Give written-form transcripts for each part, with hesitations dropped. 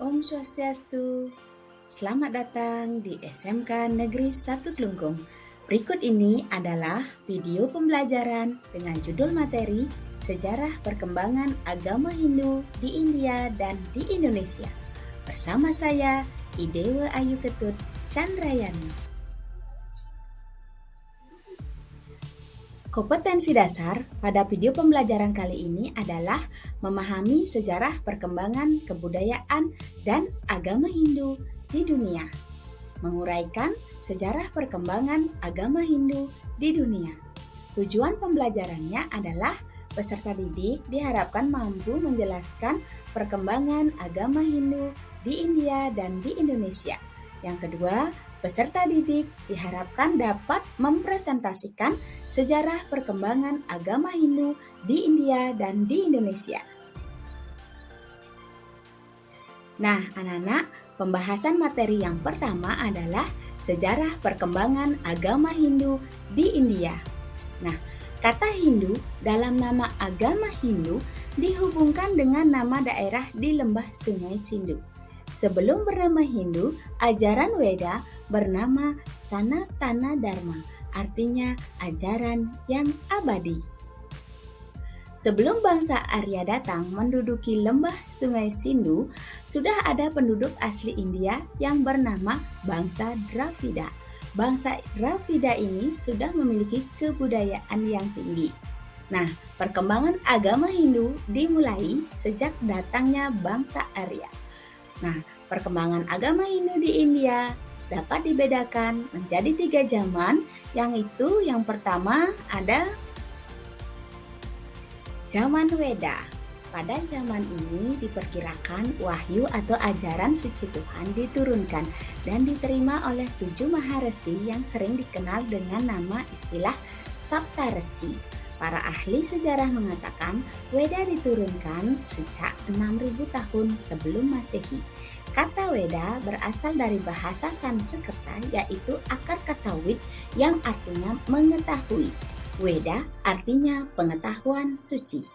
Om Swastiastu. Selamat datang di SMK Negeri 1 Klungkung. Berikut ini adalah video pembelajaran dengan judul materi Sejarah Perkembangan Agama Hindu di India dan di Indonesia. Bersama saya, Idewa Ayu Ketut Chandrayani. Kompetensi dasar pada video pembelajaran kali ini adalah memahami sejarah perkembangan kebudayaan dan agama Hindu di dunia. Menguraikan sejarah perkembangan agama Hindu di dunia. Tujuan pembelajarannya adalah peserta didik diharapkan mampu menjelaskan perkembangan agama Hindu di India dan di Indonesia. Yang kedua, peserta didik diharapkan dapat mempresentasikan sejarah perkembangan agama Hindu di India dan di Indonesia. Nah, anak-anak, pembahasan materi yang pertama adalah sejarah perkembangan agama Hindu di India. Nah, kata Hindu dalam nama agama Hindu dihubungkan dengan nama daerah di lembah Sungai Sindu. Sebelum bernama Hindu, ajaran Weda bernama Sanatana Dharma, artinya ajaran yang abadi. Sebelum bangsa Arya datang menduduki lembah Sungai Sindu, sudah ada penduduk asli India yang bernama bangsa Dravida. Bangsa Dravida ini sudah memiliki kebudayaan yang tinggi. Nah, perkembangan agama Hindu dimulai sejak datangnya bangsa Arya. Nah, perkembangan agama Hindu di India dapat dibedakan menjadi 3 zaman, yang pertama ada Zaman Weda. Pada zaman ini diperkirakan wahyu atau ajaran suci Tuhan diturunkan dan diterima oleh 7 maharesi yang sering dikenal dengan nama istilah Saptaresi. Para ahli sejarah mengatakan Weda diturunkan sejak 6000 tahun sebelum Masehi. Kata Weda berasal dari bahasa Sanskerta yaitu akar kata Wid yang artinya mengetahui. Weda artinya pengetahuan suci.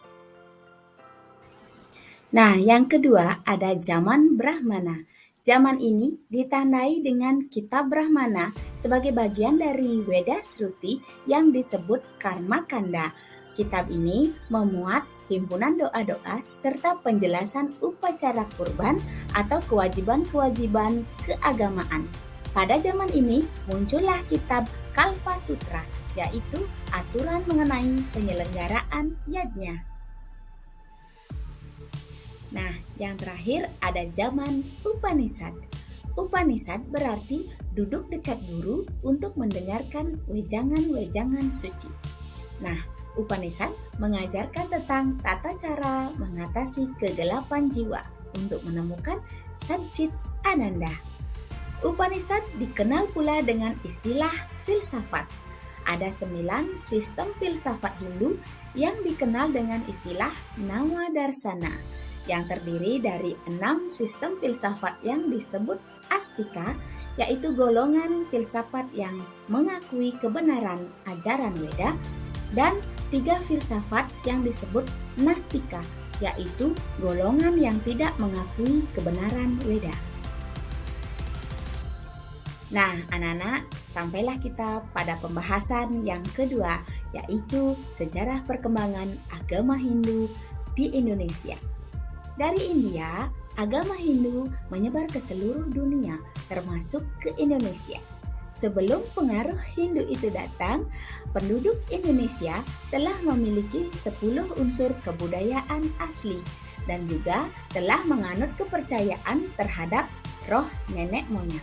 Nah, yang kedua ada zaman Brahmana. Zaman ini ditandai dengan kitab Brahmana sebagai bagian dari Weda Sruti yang disebut Karma Kanda. Kitab ini memuat himpunan doa-doa serta penjelasan upacara kurban atau kewajiban-kewajiban keagamaan. Pada zaman ini muncullah kitab Kalpa Sutra, yaitu aturan mengenai penyelenggaraan yajna. Nah, yang terakhir ada zaman Upanishad. Upanishad berarti duduk dekat guru untuk mendengarkan wejangan-wejangan suci. Nah, Upanishad mengajarkan tentang tata cara mengatasi kegelapan jiwa untuk menemukan Satchit Ananda. Upanishad dikenal pula dengan istilah filsafat. Ada 9 sistem filsafat Hindu yang dikenal dengan istilah Nawadarsana, yang terdiri dari 6 sistem filsafat yang disebut Astika, yaitu golongan filsafat yang mengakui kebenaran ajaran Weda, dan 3 filsafat yang disebut Nastika, yaitu golongan yang tidak mengakui kebenaran Weda. Nah, anak-anak, sampailah kita pada pembahasan yang kedua, yaitu sejarah perkembangan agama Hindu di Indonesia. Dari India, agama Hindu menyebar ke seluruh dunia, termasuk ke Indonesia. Sebelum pengaruh Hindu itu datang, penduduk Indonesia telah memiliki 10 unsur kebudayaan asli dan juga telah menganut kepercayaan terhadap roh nenek moyang.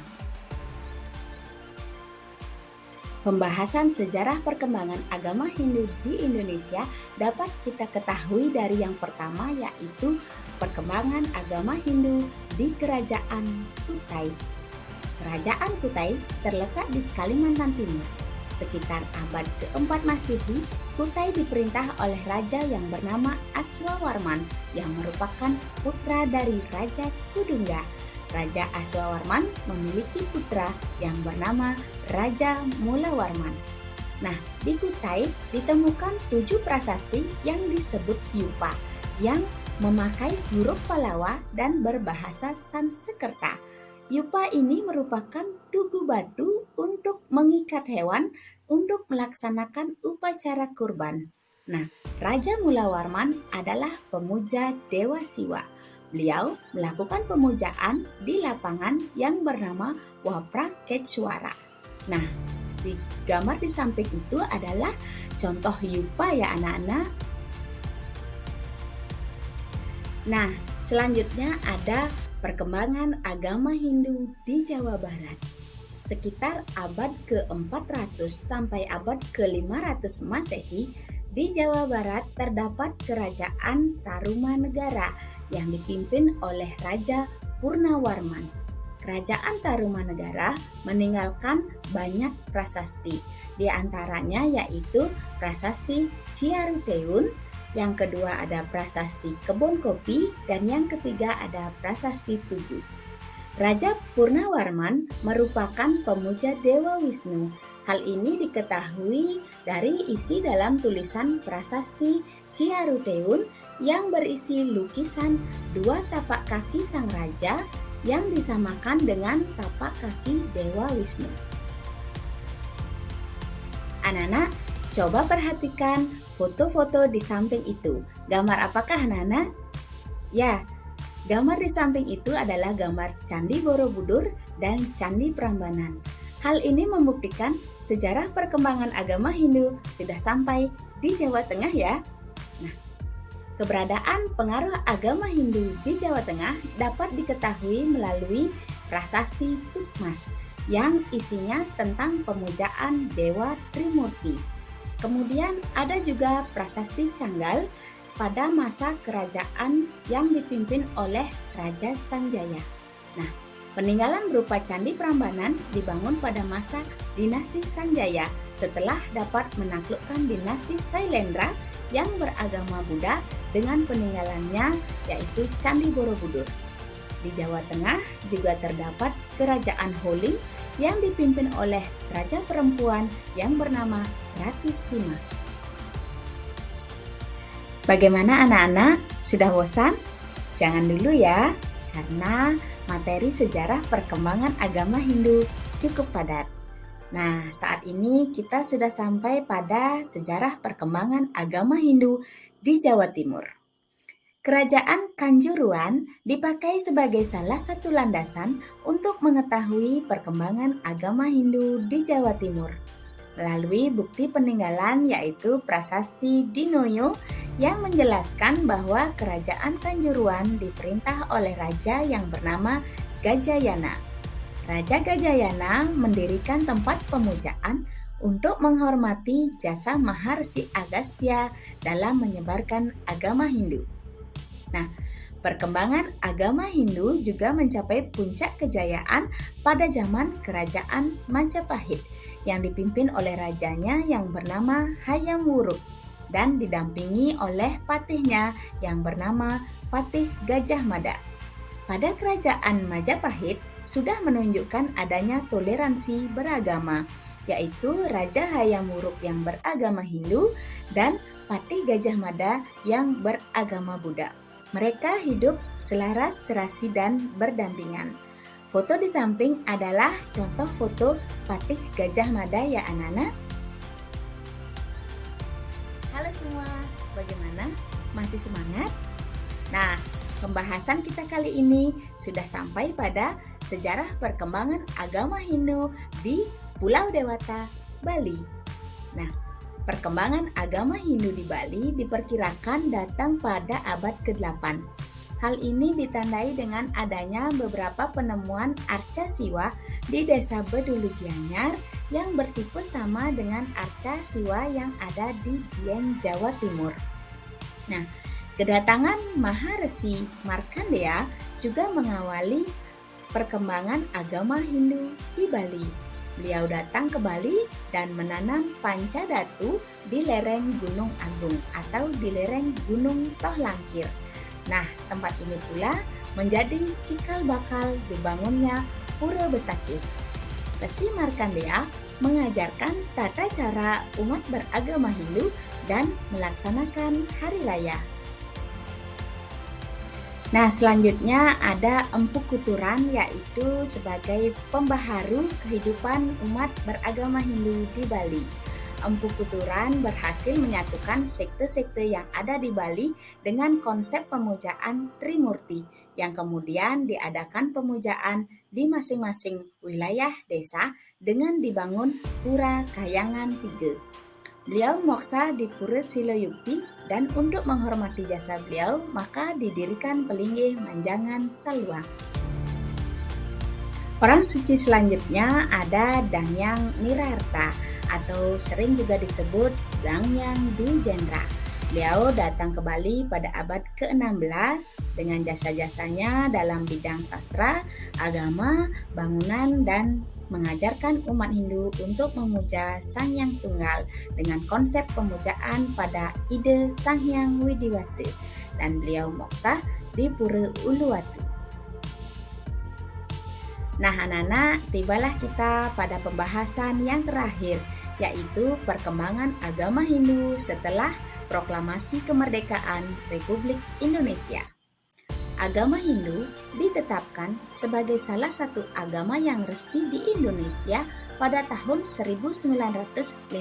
Pembahasan sejarah perkembangan agama Hindu di Indonesia dapat kita ketahui dari yang pertama, yaitu perkembangan agama Hindu di Kerajaan Kutai. Kerajaan Kutai terletak di Kalimantan Timur. Sekitar abad ke-4 Masehi, Kutai diperintah oleh raja yang bernama Aswawarman yang merupakan putra dari Raja Kudungga. Raja Aswawarman memiliki putra yang bernama Raja Mulawarman. Nah, di Kutai ditemukan 7 prasasti yang disebut Yupa yang memakai huruf Pallawa dan berbahasa Sanskerta. Yupa ini merupakan tugu batu untuk mengikat hewan untuk melaksanakan upacara kurban. Nah, Raja Mulawarman adalah pemuja Dewa Siwa. Beliau melakukan pemujaan di lapangan yang bernama Wapraketswara. Nah, di gambar di samping itu adalah contoh yupa ya anak-anak. Nah, selanjutnya ada perkembangan agama Hindu di Jawa Barat. Sekitar abad ke-400 sampai abad ke-500 Masehi, di Jawa Barat terdapat kerajaan Tarumanegara yang dipimpin oleh Raja Purnawarman. Kerajaan Tarumanegara meninggalkan banyak prasasti, di antaranya yaitu prasasti Ciaruteun, yang kedua ada prasasti Kebon Kopi, dan yang ketiga ada prasasti Tugu. Raja Purnawarman merupakan pemuja Dewa Wisnu. Hal ini diketahui dari isi dalam tulisan prasasti Ciaruteun yang berisi lukisan dua tapak kaki sang raja yang disamakan dengan tapak kaki Dewa Wisnu. Anak-anak, coba perhatikan foto-foto di samping itu. Gambar apakah anak-anak? Ya, gambar di samping itu adalah gambar Candi Borobudur dan Candi Prambanan. Hal ini membuktikan sejarah perkembangan agama Hindu sudah sampai di Jawa Tengah ya. Nah, keberadaan pengaruh agama Hindu di Jawa Tengah dapat diketahui melalui prasasti Tukmas yang isinya tentang pemujaan Dewa Trimurti. Kemudian ada juga prasasti Canggal pada masa kerajaan yang dipimpin oleh Raja Sanjaya. Nah, peninggalan berupa Candi Prambanan dibangun pada masa dinasti Sanjaya setelah dapat menaklukkan dinasti Sailendra yang beragama Buddha dengan peninggalannya yaitu Candi Borobudur. Di Jawa Tengah juga terdapat kerajaan Holing yang dipimpin oleh raja perempuan yang bernama Ratu Sima. Bagaimana anak-anak? Sudah bosan? Jangan dulu ya, karena materi sejarah perkembangan agama Hindu cukup padat. Nah, saat ini kita sudah sampai pada sejarah perkembangan agama Hindu di Jawa Timur. Kerajaan Kanjuruan dipakai sebagai salah satu landasan untuk mengetahui perkembangan agama Hindu di Jawa Timur melalui bukti peninggalan yaitu prasasti Dinoyo yang menjelaskan bahwa kerajaan Kanjuruan diperintah oleh raja yang bernama Gajayana. Raja Gajayana mendirikan tempat pemujaan untuk menghormati jasa Maharsi Agastya dalam menyebarkan agama Hindu. Nah, perkembangan agama Hindu juga mencapai puncak kejayaan pada zaman kerajaan Majapahit yang dipimpin oleh rajanya yang bernama Hayam Wuruk dan didampingi oleh patihnya yang bernama Patih Gajah Mada. Pada kerajaan Majapahit sudah menunjukkan adanya toleransi beragama, yaitu Raja Hayam Wuruk yang beragama Hindu dan Patih Gajah Mada yang beragama Buddha. Mereka hidup selaras, serasi, dan berdampingan. Foto di samping adalah contoh foto Patih Gajah Mada ya anak-anak. Halo semua, bagaimana? Masih semangat? Nah, pembahasan kita kali ini sudah sampai pada sejarah perkembangan agama Hindu di Pulau Dewata, Bali. Nah, perkembangan agama Hindu di Bali diperkirakan datang pada abad ke-8. Hal ini ditandai dengan adanya beberapa penemuan arca siwa di desa Bedulu Gianyar yang bertipe sama dengan arca siwa yang ada di Dieng, Jawa Timur. Nah, kedatangan Maharesi Markandeya juga mengawali perkembangan agama Hindu di Bali. Beliau datang ke Bali dan menanam pancadatu di lereng Gunung Agung atau di lereng Gunung Tohlangkir. Nah, tempat ini pula menjadi cikal bakal dibangunnya Pura Besakih. Resi Markandeya mengajarkan tata cara umat beragama Hindu dan melaksanakan hari raya. Nah, selanjutnya ada Empu Kuturan, yaitu sebagai pembaharu kehidupan umat beragama Hindu di Bali. Empu Kuturan berhasil menyatukan sekte-sekte yang ada di Bali dengan konsep pemujaan Trimurti, yang kemudian diadakan pemujaan di masing-masing wilayah desa dengan dibangun Pura Kahyangan 3. Beliau moksa di Pura Siloyukti, dan untuk menghormati jasa beliau maka didirikan Pelinggih Manjangan Saluang. Orang suci selanjutnya ada Dangyang Nirarta atau sering juga disebut Dangyang Dwijendra. Beliau datang ke Bali pada abad ke-16 dengan jasa-jasanya dalam bidang sastra, agama, bangunan, dan mengajarkan umat Hindu untuk memuja Sang Hyang Tunggal dengan konsep pemujaan pada ide Sang Hyang Widiwasa, dan beliau moksa di Pura Uluwatu. Nah, anak-anak, tibalah kita pada pembahasan yang terakhir, yaitu perkembangan agama Hindu setelah proklamasi kemerdekaan Republik Indonesia. Agama Hindu ditetapkan sebagai salah satu agama yang resmi di Indonesia pada tahun 1959.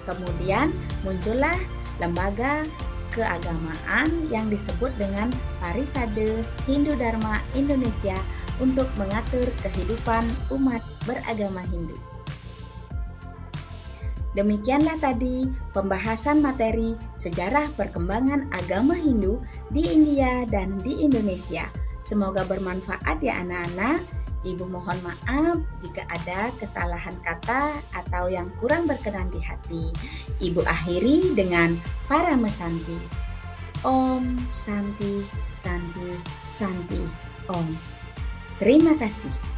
Kemudian muncullah lembaga keagamaan yang disebut dengan Parisade Hindu Dharma Indonesia untuk mengatur kehidupan umat beragama Hindu. Demikianlah tadi pembahasan materi sejarah perkembangan agama Hindu di India dan di Indonesia. Semoga bermanfaat ya anak-anak. Ibu mohon maaf jika ada kesalahan kata atau yang kurang berkenan di hati. Ibu akhiri dengan Paramesanti. Om Santi Santi Santi Om. Terima kasih.